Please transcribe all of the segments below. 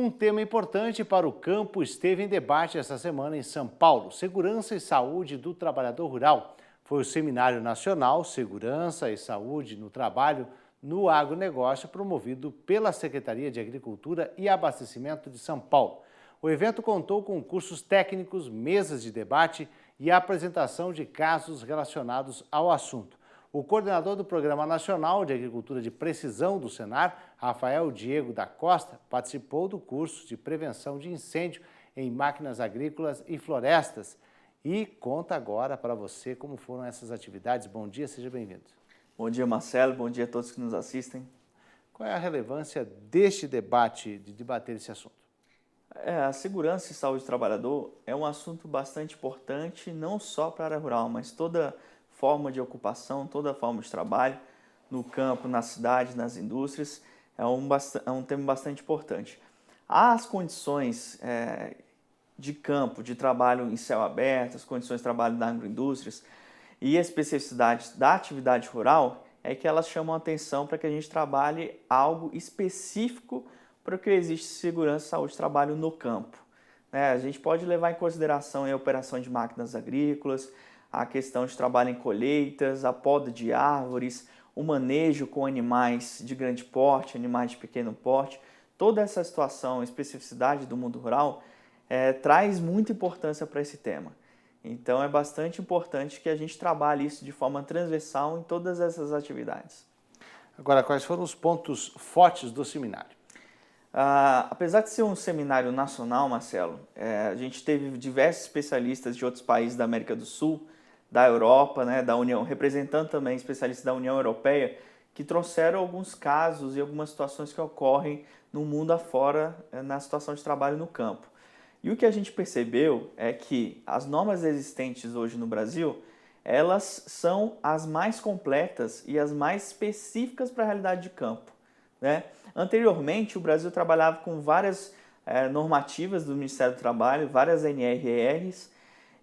Um tema importante para o campo esteve em debate esta semana em São Paulo: segurança e saúde do trabalhador rural. Foi o Seminário Nacional Segurança e Saúde no Trabalho no Agronegócio, promovido pela Secretaria de Agricultura e Abastecimento de São Paulo. O evento contou com cursos técnicos, mesas de debate e a apresentação de casos relacionados ao assunto. O coordenador do Programa Nacional de Agricultura de Precisão do Senar, Rafael Diego da Costa, participou do curso de prevenção de incêndio em máquinas agrícolas e florestas e conta agora para você como foram essas atividades. Bom dia, seja bem-vindo. Bom dia, Marcelo. Bom dia a todos que nos assistem. Qual é a relevância deste debate, de debater esse assunto? A segurança e saúde do trabalhador é um assunto bastante importante, não só para a área rural, mas toda forma de ocupação, toda forma de trabalho, no campo, na cidade, nas indústrias, é um tema bastante importante. As condições de campo, de trabalho em céu aberto, as condições de trabalho das agroindústrias e as especificidades da atividade rural é que elas chamam a atenção para que a gente trabalhe algo específico para que existe segurança e saúde de trabalho no campo. A gente pode levar em consideração a operação de máquinas agrícolas, a questão de trabalho em colheitas, a poda de árvores, o manejo com animais de grande porte, animais de pequeno porte. Toda essa situação, especificidade do mundo rural, traz muita importância para esse tema. Então é bastante importante que a gente trabalhe isso de forma transversal em todas essas atividades. Agora, quais foram os pontos fortes do seminário? Apesar de ser um seminário nacional, Marcelo, a gente teve diversos especialistas de outros países da América do Sul, da Europa, da União, representando também especialistas da União Europeia, que trouxeram alguns casos e algumas situações que ocorrem no mundo afora na situação de trabalho no campo. E o que a gente percebeu é que as normas existentes hoje no Brasil, elas são as mais completas e as mais específicas para a realidade de campo. Anteriormente, o Brasil trabalhava com várias normativas do Ministério do Trabalho, várias NRRs,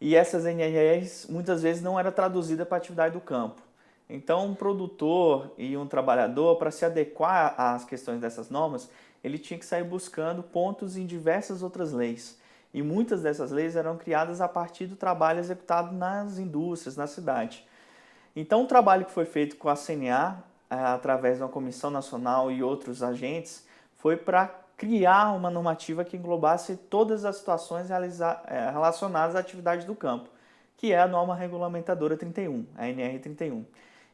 e essas NRRs muitas vezes não eram traduzidas para a atividade do campo. Então, um produtor e um trabalhador, para se adequar às questões dessas normas, ele tinha que sair buscando pontos em diversas outras leis. E muitas dessas leis eram criadas a partir do trabalho executado nas indústrias, na cidade. Então, o trabalho que foi feito com a CNA, através de uma comissão nacional e outros agentes, foi para criar uma normativa que englobasse todas as situações relacionadas à atividade do campo, que é a norma regulamentadora 31, a NR 31.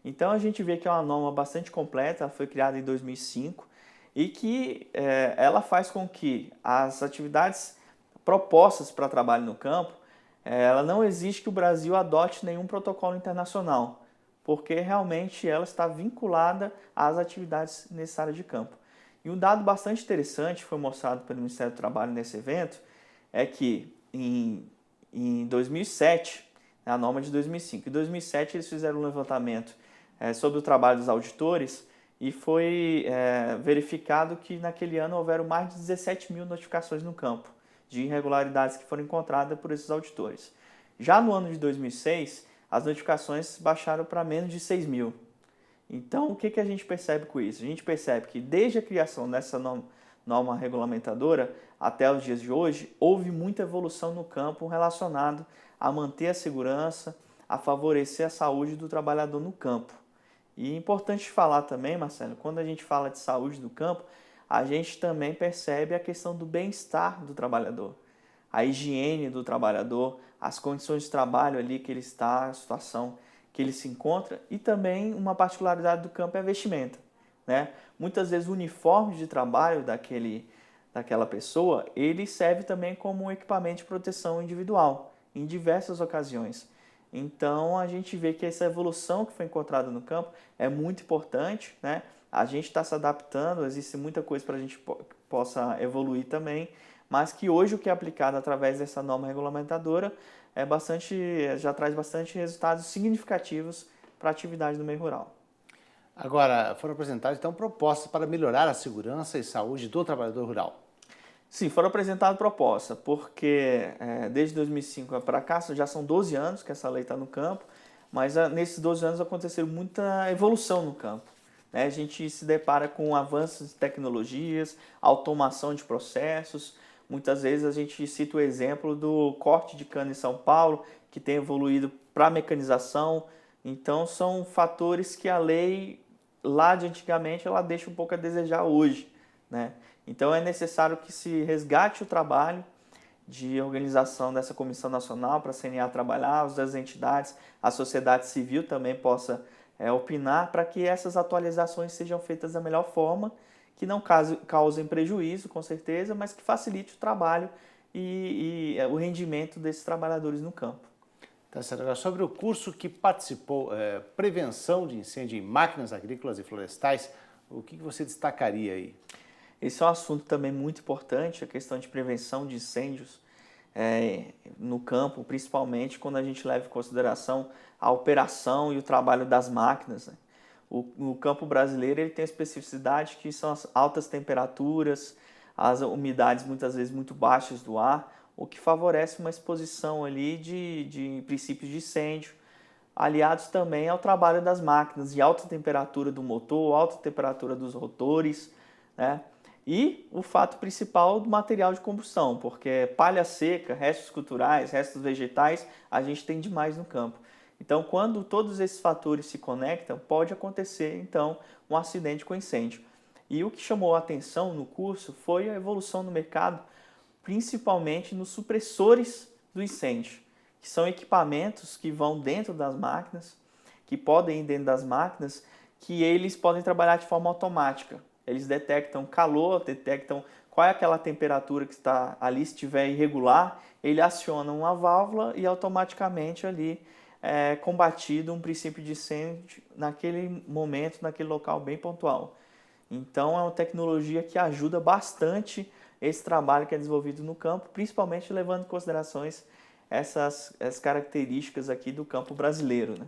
Então a gente vê que é uma norma bastante completa, ela foi criada em 2005 e que ela faz com que as atividades propostas para trabalho no campo, ela não exige que o Brasil adote nenhum protocolo internacional, porque realmente ela está vinculada às atividades nessa área de campo. E um dado bastante interessante foi mostrado pelo Ministério do Trabalho nesse evento é que em 2007, a norma de 2005, em 2007 eles fizeram um levantamento sobre o trabalho dos auditores e foi verificado que naquele ano houveram mais de 17 mil notificações no campo de irregularidades que foram encontradas por esses auditores. Já no ano de 2006, as notificações baixaram para menos de 6 mil. Então, o que a gente percebe com isso? A gente percebe que desde a criação dessa norma regulamentadora até os dias de hoje, houve muita evolução no campo relacionado a manter a segurança, a favorecer a saúde do trabalhador no campo. E é importante falar também, Marcelo, quando a gente fala de saúde do campo, a gente também percebe a questão do bem-estar do trabalhador, a higiene do trabalhador, as condições de trabalho ali que ele está, a situação que ele se encontra, e também uma particularidade do campo é a vestimenta. Muitas vezes o uniforme de trabalho daquela pessoa, ele serve também como um equipamento de proteção individual, em diversas ocasiões. Então a gente vê que essa evolução que foi encontrada no campo é muito importante, A gente está se adaptando, existe muita coisa para a gente possa evoluir também, mas que hoje o que é aplicado através dessa norma regulamentadora já traz bastante resultados significativos para a atividade do meio rural. Agora, foram apresentadas então propostas para melhorar a segurança e saúde do trabalhador rural. Sim, foram apresentadas propostas, porque desde 2005 para cá já são 12 anos que essa lei está no campo, mas nesses 12 anos aconteceu muita evolução no campo. né, a gente se depara com avanços de tecnologias, automação de processos. Muitas vezes a gente cita o exemplo do corte de cana em São Paulo, que tem evoluído para a mecanização. Então, são fatores que a lei, lá de antigamente, ela deixa um pouco a desejar hoje, né? Então, é necessário que se resgate o trabalho de organização dessa Comissão Nacional para a CNA trabalhar, as entidades, a sociedade civil também possa opinar para que essas atualizações sejam feitas da melhor forma, que não causem prejuízo, com certeza, mas que facilite o trabalho e o rendimento desses trabalhadores no campo. Tá certo. Agora, sobre o curso que participou, Prevenção de Incêndio em Máquinas Agrícolas e Florestais, o que você destacaria aí? Esse é um assunto também muito importante, a questão de prevenção de incêndios no campo, principalmente quando a gente leva em consideração a operação e o trabalho das máquinas, né? O campo brasileiro ele tem a especificidade que são as altas temperaturas, as umidades muitas vezes muito baixas do ar, o que favorece uma exposição ali de princípios de incêndio, aliados também ao trabalho das máquinas de alta temperatura do motor, alta temperatura dos rotores, né? E o fato principal do material de combustão, porque palha seca, restos culturais, restos vegetais, a gente tem demais no campo. Então, quando todos esses fatores se conectam, pode acontecer, então, um acidente com incêndio. E o que chamou a atenção no curso foi a evolução no mercado, principalmente nos supressores do incêndio, que são equipamentos que vão dentro das máquinas, que podem ir dentro das máquinas, que eles podem trabalhar de forma automática. Eles detectam calor, detectam qual é aquela temperatura que está ali, se estiver irregular, ele aciona uma válvula e automaticamente ali combatido um princípio de incêndio naquele momento, naquele local bem pontual. Então é uma tecnologia que ajuda bastante esse trabalho que é desenvolvido no campo, principalmente levando em considerações essas características aqui do campo brasileiro, né?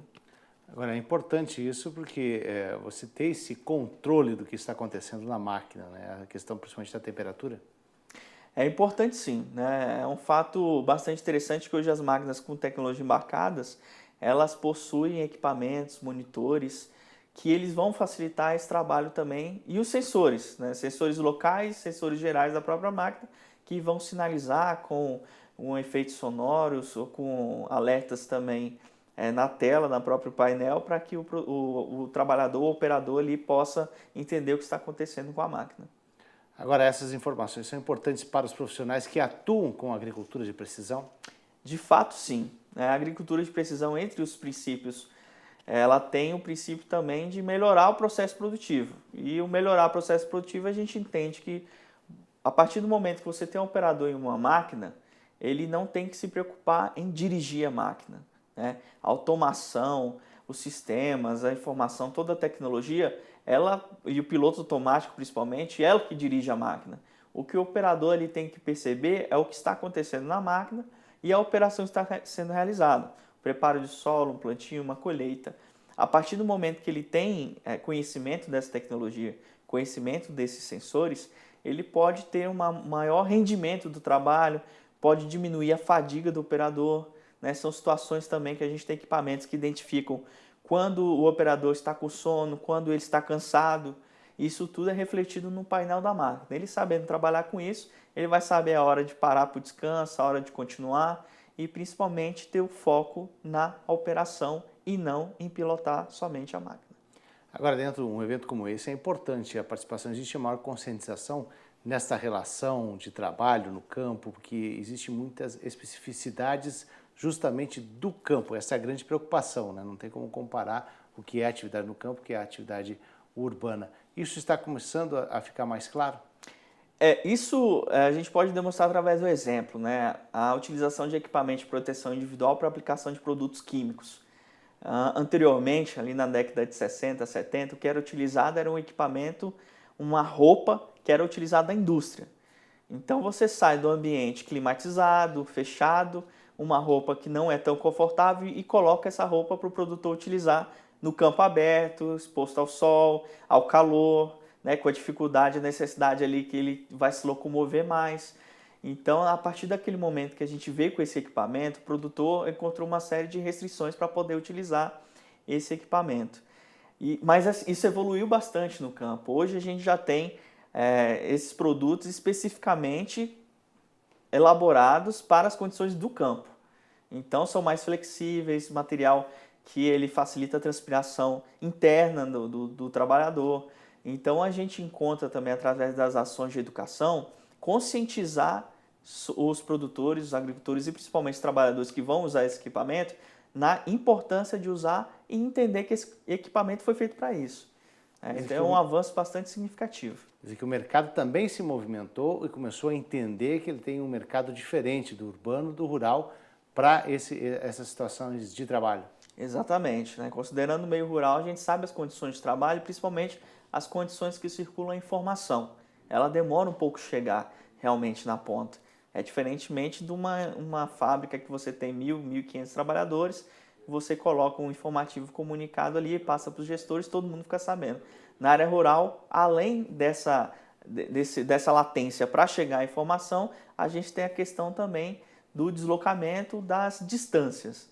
Agora, é importante isso porque você ter esse controle do que está acontecendo na máquina, né? A questão principalmente da temperatura. É importante sim, né? É um fato bastante interessante que hoje as máquinas com tecnologia embarcadas, elas possuem equipamentos, monitores, que eles vão facilitar esse trabalho também, e os sensores, né? Sensores locais, sensores gerais da própria máquina, que vão sinalizar com efeitos sonoros ou com alertas também na tela, no próprio painel, para que o trabalhador, o operador ali possa entender o que está acontecendo com a máquina. Agora, essas informações são importantes para os profissionais que atuam com agricultura de precisão? De fato, sim. A agricultura de precisão, entre os princípios, ela tem o princípio também de melhorar o processo produtivo. E o melhorar o processo produtivo, a gente entende que a partir do momento que você tem um operador em uma máquina, ele não tem que se preocupar em dirigir a máquina, né? A automação, os sistemas, a informação, toda a tecnologia, e o piloto automático principalmente, é o que dirige a máquina. O que o operador ele tem que perceber é o que está acontecendo na máquina e a operação está sendo realizada. Preparo de solo, um plantio, uma colheita. A partir do momento que ele tem conhecimento dessa tecnologia, conhecimento desses sensores, ele pode ter um maior rendimento do trabalho, pode diminuir a fadiga do operador, né? São situações também que a gente tem equipamentos que identificam quando o operador está com sono, quando ele está cansado. Isso tudo é refletido no painel da máquina. Ele sabendo trabalhar com isso, ele vai saber a hora de parar para o descanso, a hora de continuar e principalmente ter o foco na operação e não em pilotar somente a máquina. Agora, dentro de um evento como esse, é importante a participação, existe uma maior conscientização nessa relação de trabalho no campo, porque existem muitas especificidades justamente do campo. Essa é a grande preocupação, né? Não tem como comparar o que é atividade no campo, o que é atividade urbana. Isso está começando a ficar mais claro? Isso a gente pode demonstrar através do exemplo, né? A utilização de equipamento de proteção individual para aplicação de produtos químicos. Anteriormente, ali na década de 60, 70, o que era utilizado era um equipamento, uma roupa que era utilizada na indústria. Então você sai do ambiente climatizado, fechado, uma roupa que não é tão confortável e coloca essa roupa para o produtor utilizar no campo aberto, exposto ao sol, ao calor, né, com a dificuldade, a necessidade ali que ele vai se locomover mais. Então, a partir daquele momento que a gente veio com esse equipamento, o produtor encontrou uma série de restrições para poder utilizar esse equipamento. Mas isso evoluiu bastante no campo. Hoje a gente já tem esses produtos especificamente elaborados para as condições do campo. Então são mais flexíveis, material que ele facilita a transpiração interna do trabalhador. Então a gente encontra também, através das ações de educação, conscientizar os produtores, os agricultores e principalmente os trabalhadores que vão usar esse equipamento na importância de usar e entender que esse equipamento foi feito para isso. Então é um avanço bastante significativo. Quer dizer que o mercado também se movimentou e começou a entender que ele tem um mercado diferente do urbano, do rural, para essas situações de trabalho. Exatamente. Considerando o meio rural, a gente sabe as condições de trabalho, principalmente as condições que circulam a informação. Ela demora um pouco chegar realmente na ponta. Diferentemente de uma fábrica que você tem 1.000, 1.500 trabalhadores, você coloca um informativo comunicado ali e passa para os gestores, todo mundo fica sabendo. Na área rural, além dessa latência para chegar à informação, a gente tem a questão também do deslocamento das distâncias.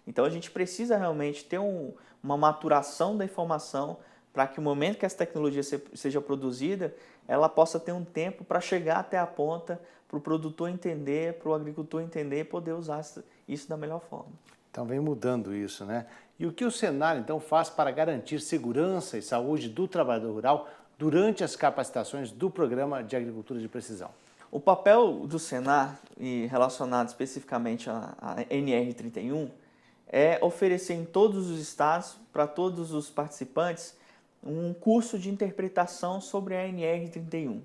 Então a gente precisa realmente ter uma maturação da informação para que o momento que essa tecnologia seja produzida, ela possa ter um tempo para chegar até a ponta, para o produtor entender, para o agricultor entender e poder usar isso da melhor forma. Então vem mudando isso, né? E o que o Senar então faz para garantir segurança e saúde do trabalhador rural durante as capacitações do Programa de Agricultura de Precisão? O papel do Senar, e relacionado especificamente à NR31, é oferecer em todos os estados, para todos os participantes, um curso de interpretação sobre a NR31.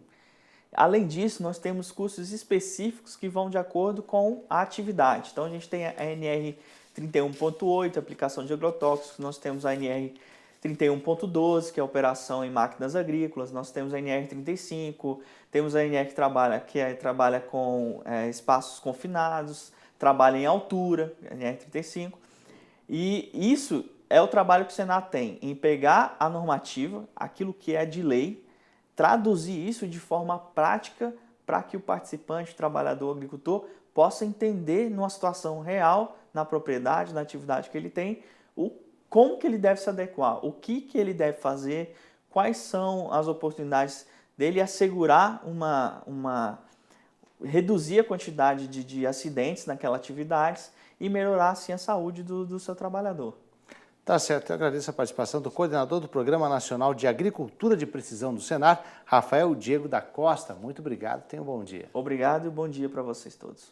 Além disso, nós temos cursos específicos que vão de acordo com a atividade. Então, a gente tem a NR31.8, aplicação de agrotóxicos, nós temos a NR31.12, que é operação em máquinas agrícolas, nós temos a NR35, temos a NR que trabalha com espaços confinados, trabalha em altura, a NR35, e isso é o trabalho que o Senar tem, em pegar a normativa, aquilo que é de lei, traduzir isso de forma prática para que o participante, o trabalhador, o agricultor, possa entender numa situação real, na propriedade, na atividade que ele tem, como que ele deve se adequar, o que ele deve fazer, quais são as oportunidades dele assegurar reduzir a quantidade de acidentes naquela atividade e melhorar assim a saúde do seu trabalhador. Tá certo, eu agradeço a participação do coordenador do Programa Nacional de Agricultura de Precisão do Senar, Rafael Diego da Costa. Muito obrigado, tenha um bom dia. Obrigado e bom dia para vocês todos.